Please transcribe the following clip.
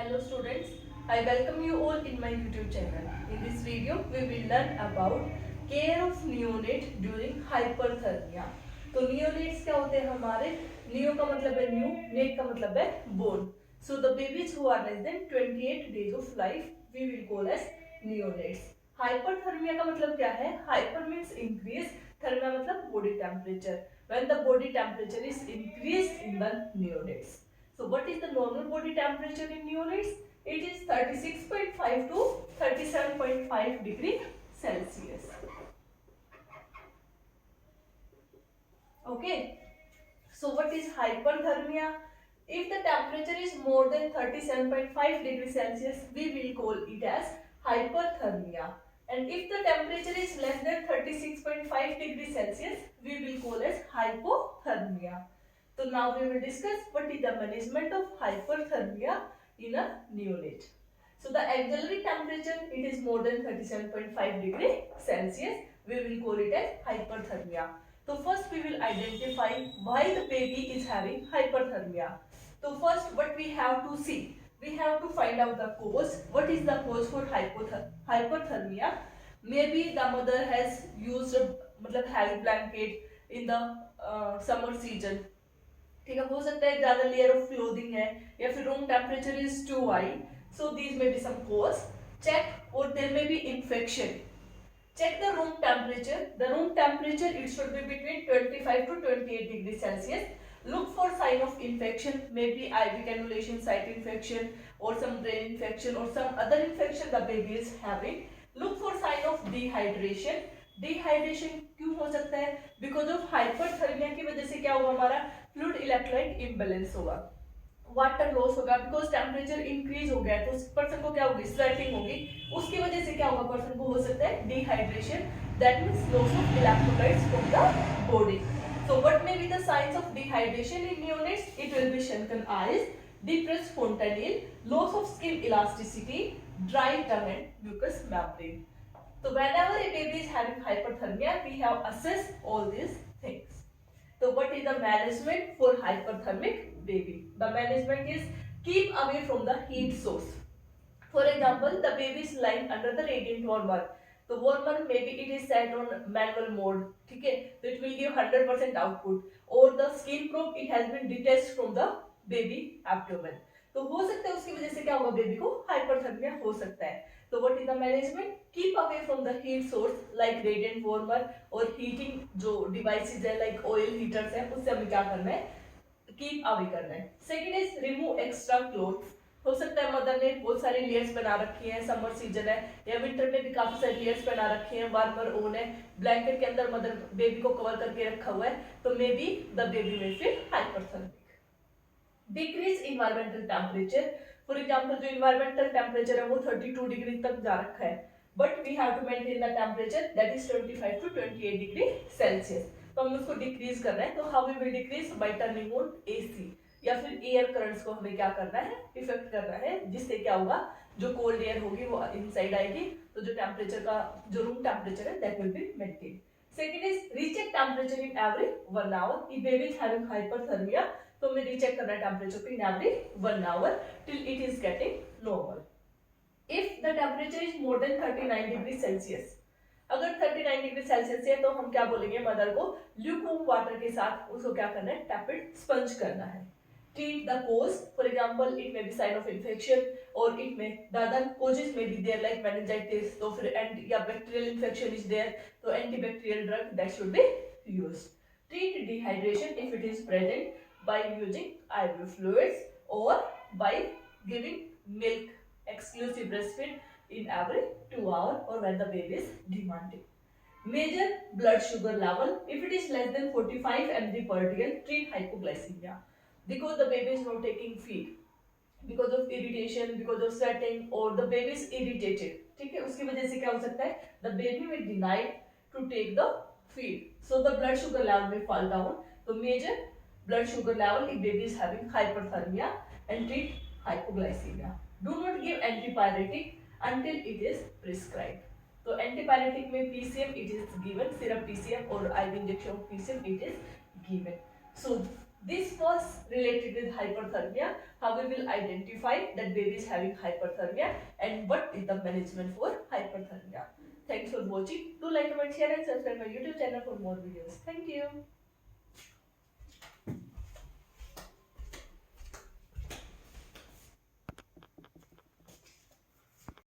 Hello students, I welcome you all in my YouTube channel. In this video, we will learn about care of neonate during hyperthermia. तो neonates क्या होते हैं हमारे? Neo का मतलब है new, nate का मतलब है born. So the babies who are less than 28 days of life, we will call as neonates. Hyperthermia का मतलब क्या है? Hyper means increase, thermia मतलब body temperature. When the body temperature is increased in the neonates. So what is the normal body temperature in neonates? It is 36.5 to 37.5 degree Celsius. Okay. So what is hyperthermia? If the temperature is more than 37.5 degree Celsius, we will call it as hyperthermia. And if the temperature is less than 36.5 degree Celsius, we will call as hypothermia. So now we will discuss what is the management of hyperthermia in a neonate. So the auxiliary temperature, it is more than 37.5 degree Celsius. We will call it as hyperthermia. So first we will identify why the baby is having hyperthermia. So first what we have to see, we have to find out the cause. What is the cause for hyperthermia? Maybe the mother has used heavy blanket in the summer season. ठीक है, हो सकता है ज्यादा layer of clothing है या फिर room temperature is too high. So these may be some cause. Check or there may be infection. Check the room temperature. The room temperature it should be between 25 to 28 degrees Celsius. Look for sign of infection, maybe IV cannulation site infection or some brain infection or some other infection the baby is having. Look for sign of dehydration. Dehydration क्यों हो सकता है? Because of hyperthermia की वजह से क्या होगा, हमारा फ्लूइड इलेक्ट्रोलाइट इम्बैलेंस होगा, वाटर लॉस होगा. बिकॉज टेम्परेचर इंक्रीज हो गया है तो उस पर्सन को क्या होगी, स्वेटिंग होगी. उसकी वजह से क्या होगा, पर्सन को हो सकता है dehydration, that means loss of electrolytes from the body. So what may be the signs of dehydration in neonates? It will be shrunken eyes, depressed fontanelle, loss of skin elasticity, dry tongue and mucous membrane. So whenever a baby is having hyperthermia, we have assessed all these things. So what is the management for hyperthermic baby? The management is keep away from the heat source. For example, the baby is lying under the radiant warmer. The warmer maybe it is set on manual mode, ठीक है, so it will give 100% output. Or the skin probe it has been detached from the baby abdomen. तो हो सकता है उसकी वजह से क्या होगा, बेबी को हाइपरथर्मिया हो सकता है. तो what is the management? Keep away from the heat source like radiant warmer और हीटिंग जो डिवाइसेस है लाइक ऑयल हीटर्स है, उससे हमें क्या करना है, कीप अवे करना है. Second is remove extra clothes. हो सकता है मदर ने बहुत सारी लेयर्स बना रखी हैं, समर सीजन है या विंटर में भी काफी सारी लेयर्स बना रखी हैं, वार्मर ओन है, ब्लैंकेट के अंदर मदर बेबी को कवर करके रखा हुआ है, तो मे बी द बेबी में feel hyperthermic. Decrease environmental temperature. For example जो इन्वायरमेंटल टेम्परेचर है वो 32 डिग्री तक जा रखा है, but we have to maintain the temperature that is 25 to 28 degree Celsius. तो हम उसको डिक्रीज कर रहे हैं. तो how we will decrease? By turning on AC या फिर एयर करंट्स को हमें क्या करना है, इफेक्ट करना है, जिससे क्या होगा, जो कोल्ड एयर होगी वो इनसाइड आएगी, तो जो टेम्परेचर का जो रूम टेम्परेचर है that will be maintain. Second is recheck temperature in every 1 hour. If baby is having hyperthermia तो हमें रीचेक करना है टेम्परेचर को in every 1 hour till it is getting normal. If the temperature is more than 39 degree Celsius, अगर 39 degree Celsius है तो हम क्या बोलेंगे, मदर को ल्यूकवार्म वाटर के साथ उसको क्या करना है, टैपिड स्पंज करना है. Treat the cause. For example, it may be sign of infection or it may the other causes may be there like meningitis. तो फिर या bacterial infection is there, तो antibacterial drug that should be used. Treat dehydration if it is present by using IV fluids or by giving milk exclusive breastfeed in every 2 hours or when the baby is demanding. Measure blood sugar level. If it is less than 45 mg per dl, treat hypoglycemia. Because the baby is not taking feed, because of irritation, because of sweating or the baby is irritated, ठीक है, उसकी वजह से क्या हो सकता है, the baby will deny to take the feed, so the blood sugar level will fall down. So measure blood sugar level if baby is having hyperthermia and treat hypoglycemia. Do not give antipyretic until it is prescribed. तो antipyretic में PCM it is given, syrup PCM और IV injection of PCM it is given. So This was related with hyperthermia, how we will identify that baby is having hyperthermia and what is the management for hyperthermia. Thanks for watching. Do like, comment, share and subscribe my YouTube channel for more videos. Thank you.